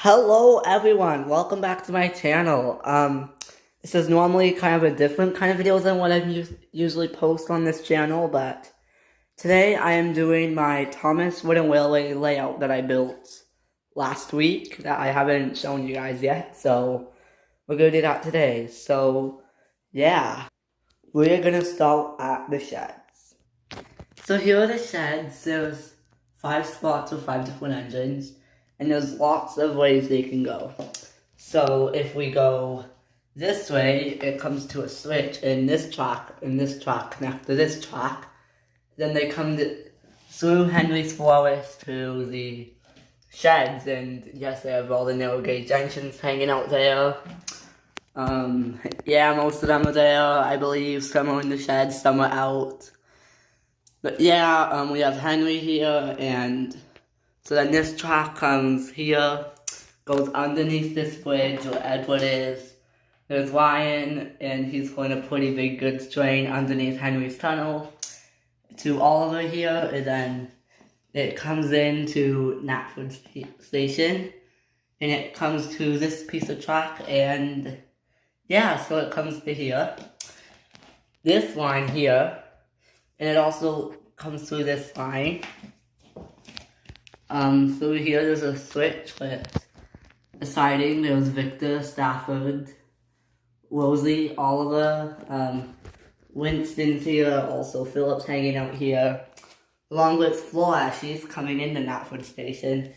Hello everyone, welcome back to my channel. This is normally kind of a different kind of video than what I usually post on this channel, but today I am doing my Thomas Wooden Railway layout that I built last week that I haven't shown you guys yet, so we're gonna do that today. So, yeah, we're gonna start at the sheds. So here are the sheds. There's 5 spots with 5 different engines. And there's lots of ways they can go. So if we go this way, it comes to a switch, and this track connect to this track. Then they come through Henry's Forest to the sheds, and yes, they have all the narrow gauge engines hanging out there. Yeah, most of them are there, I believe. Some are in the sheds, some are out. But yeah, we have Henry here, and so then this track comes here, goes underneath this bridge where Edward is. There's Ryan, and he's pulling a pretty big goods train underneath Henry's tunnel to Oliver here, and then it comes into Knapford Station, and it comes to this piece of track, and yeah, so it comes to here. This line here, and it also comes through this line. So here there's a switch with a siding. There's Victor, Stafford, Rosie, Oliver, Winston's here, also Phillips hanging out here, along with Flora. She's coming into Knapford Station.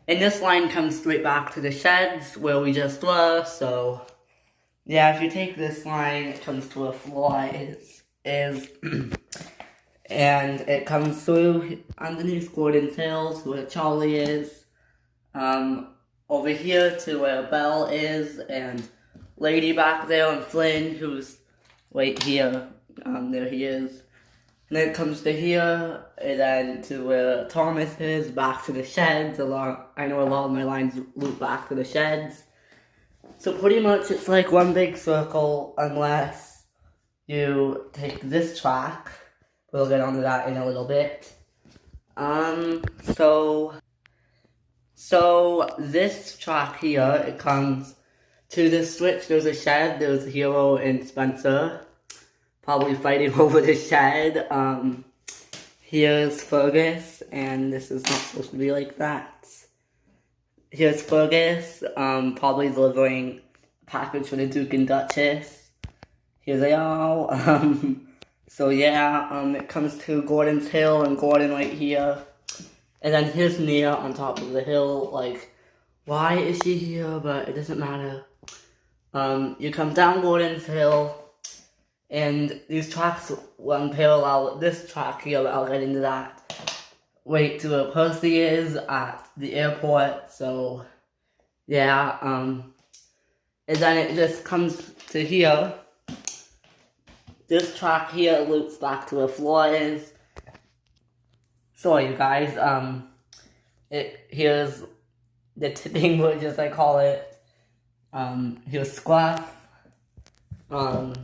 And this line comes straight back to the sheds where we just were, so yeah, if you take this line, it comes to where Flora is and it comes through underneath Gordon's Hill to where Charlie is, over here to where Belle is, and Lady back there, and Flynn, who's right here, there he is. And then it comes to here, and then to where Thomas is, back to the sheds. I know a lot of my lines loop back to the sheds. So pretty much it's like one big circle, unless you take this track. We'll get onto that in a little bit. So this track here, it comes to this switch. There's a shed. There's Hero and Spencer probably fighting over the shed. Here's Fergus, and this is not supposed to be like that. Here's Fergus, probably delivering a package for the Duke and Duchess. Here they are. So yeah, it comes to Gordon's Hill, and Gordon right here. And then here's Nia on top of the hill. Like, why is she here? But it doesn't matter. You come down Gordon's Hill, and these tracks run parallel. This track here, I'll get into that. Wait to where Percy is at the airport. So yeah, and then it just comes to here. This track here loops back to where Flora is. Sorry, you guys. Here's the tipping bridge, as I call it. Here's Scruff. Comes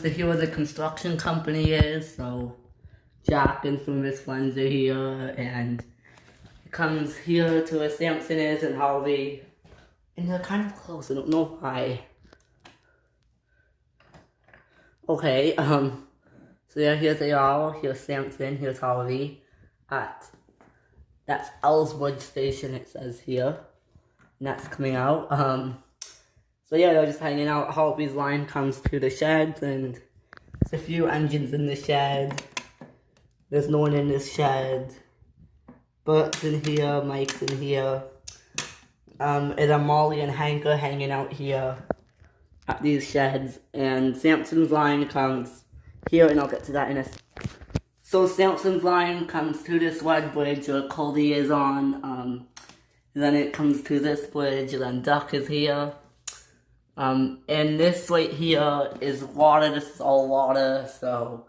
to here where the construction company is. So Jack and some of his friends are here, and it comes here to where Samson is and Harvey. And they're kind of close. I don't know why. Okay, so yeah, here they are. Here's Samson, here's Harvey. That's Ellswood Station, it says here. And that's coming out. So yeah, they're just hanging out. Harvey's line comes to the sheds, and there's a few engines in the shed. There's no one in this shed. Bert's in here, Mike's in here. And then Molly and Hank are hanging out here at these sheds, and Samson's line comes here, and I'll get to that in a second. So Samson's line comes to this wide bridge where Cody is on, and then it comes to this bridge, and then Duck is here. And this right here is water. This is all water, so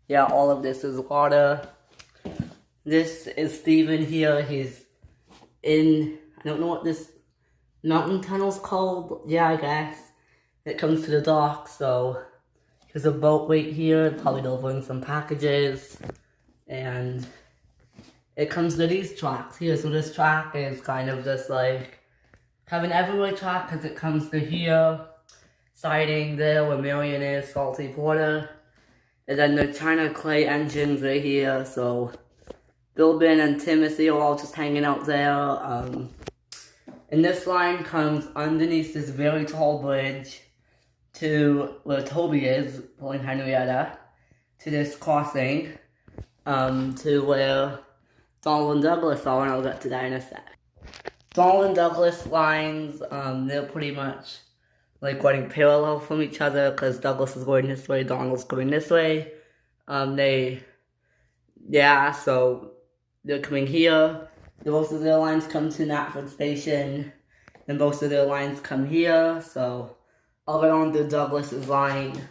yeah, all of this is water. This is Steven here. He's in, I don't know what this mountain tunnel's called. Yeah, I guess. It comes to the dock, so there's a boat right here, probably delivering some packages, and it comes to these tracks here. So this track is kind of just like have an everywhere track because it comes to here, siding there where Marion is, Salty Porter. And then the China Clay engines right here, so Bilbin and Timothy are all just hanging out there. And this line comes underneath this very tall bridge to where Toby is, pulling Henrietta, to this crossing, to where Donald and Douglas are, and I'll get to that in a sec. Donald and Douglas lines, they're pretty much like running parallel from each other because Douglas is going this way, Donald's going this way. So they're coming here. Both of their lines come to Knapford Station. Then both of their lines come here. So I'll get on to Douglas's line.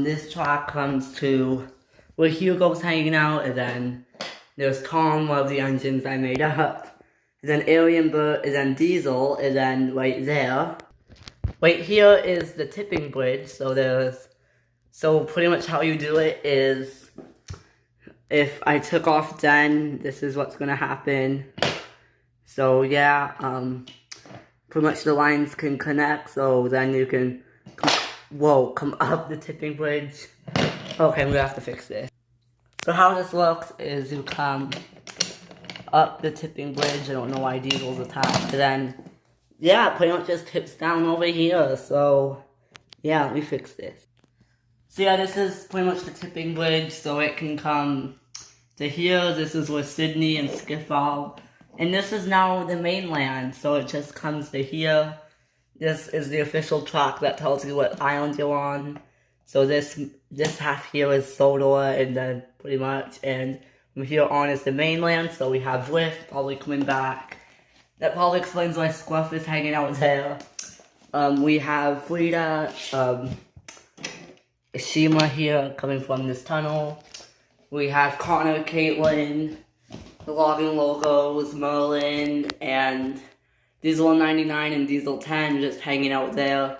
This track comes to where Hugo's hanging out, and then there's Tom, one of the engines I made up. And then Arian Burt, and then Diesel, and then right there. Right here is the tipping bridge, so pretty much how you do it is, if I took off then, this is what's gonna happen. So yeah, pretty much the lines can connect, so then you can, come up the tipping bridge. Okay, I'm gonna have to fix this. So how this works is you come up the tipping bridge, I don't know why Diesel's attached, and then yeah, pretty much just tips down over here, so yeah, we fixed this. So yeah, this is pretty much the tipping bridge, so it can come to here. This is where Sydney and Skiff are, and this is now the mainland, so it just comes to here. This is the official track that tells you what island you're on. So this half here is Sodor, and then pretty much, and from here on is the mainland, so we have Lift probably coming back. That probably explains why Scruff is hanging out there. We have Frida, Shima here coming from this tunnel. We have Connor, Caitlin, the Logging Logos, Merlin, and Diesel 99 and Diesel 10 just hanging out there.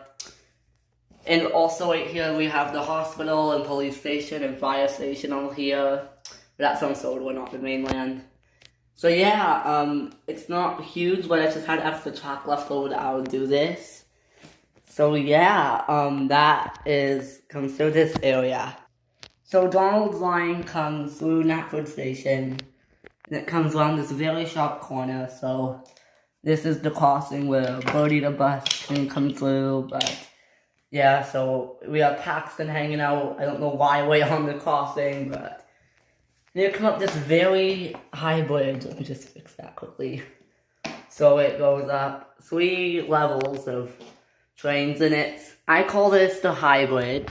And also right here we have the hospital and police station and fire station all here. But that's on Sodor, not the mainland. So yeah, it's not huge, but I just had extra track left over that I would do this. So yeah, that comes through this area. So Donald's line comes through Knapford Station, and it comes around this very sharp corner, so this is the crossing where Birdie the bus can come through, but yeah, so we have Paxton hanging out. I don't know why we're on the crossing, but they come up this very high bridge. Let me just fix that quickly. So it goes up 3 levels of trains, and I call this the high bridge.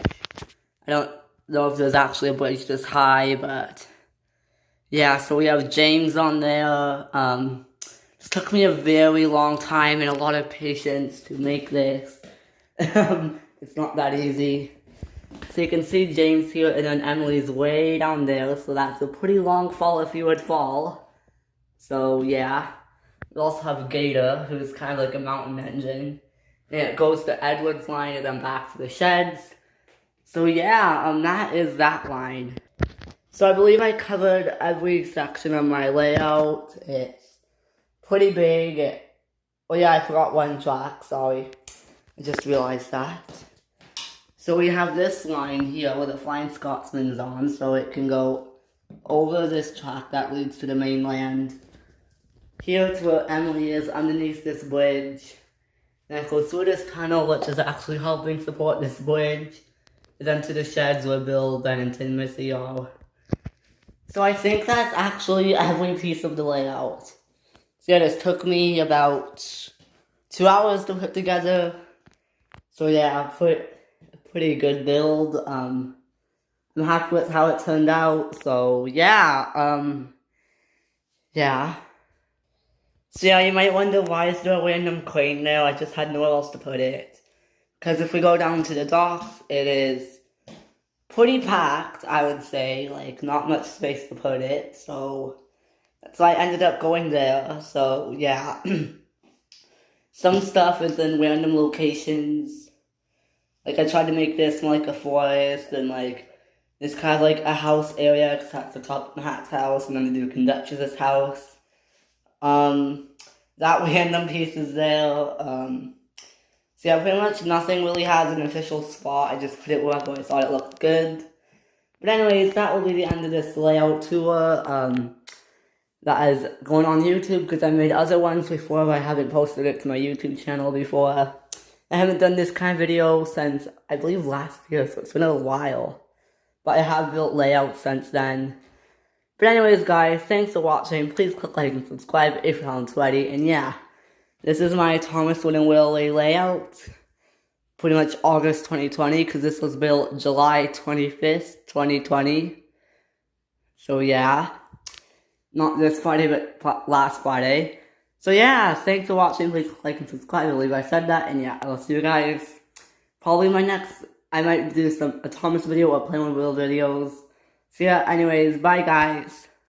I don't know if there's actually a bridge this high, but yeah, so we have James on there. This took me a very long time and a lot of patience to make this. It's not that easy. So you can see James here, and then Emily's way down there, so that's a pretty long fall if you would fall. So yeah. We also have Gator, who's kind of like a mountain engine. And it goes to Edwards line and then back to the sheds. So yeah, that is that line. So I believe I covered every section of my layout. It's pretty big. Oh yeah, I forgot one track, sorry. I just realized that. So we have this line here where the Flying Scotsman's on, so it can go over this track that leads to the mainland. Here to where Emily is, underneath this bridge. And it goes through this tunnel, which is actually helping support this bridge. And then to the sheds where Bill, Ben, and Timothy are. So I think that's actually every piece of the layout. So yeah, this took me about 2 hours to put together. So yeah, pretty good build. I'm happy with how it turned out. So yeah, yeah. So yeah, you might wonder why is there a random crane there? I just had nowhere else to put it. Because if we go down to the docks, it is pretty packed, I would say. Like, not much space to put it. So I ended up going there. So yeah. Some stuff is in random locations. Like, I tried to make this more like a forest, and like, It's kind of like a house area, because that's the top Hat's house, and then the Duke and Duchess's house. That random piece is there. So yeah, pretty much nothing really has an official spot. I just put it wherever I thought it looked good. But anyways, that will be the end of this layout tour. That is going on YouTube, because I made other ones before, but I haven't posted it to my YouTube channel before. I haven't done this kind of video since, I believe, last year, so it's been a while. But I have built layouts since then. But anyways, guys, thanks for watching. Please click like and subscribe if you haven't already. And yeah, this is my Thomas Wooden Willie layout. Pretty much August 2020, because this was built July 25th, 2020. So yeah, not this Friday, but last Friday. So yeah, thanks for watching. Please click like and subscribe. I believe I said that. And yeah, I'll see you guys probably my next. I might do a Thomas video or Playing with Wheel videos. So yeah, anyways, bye guys.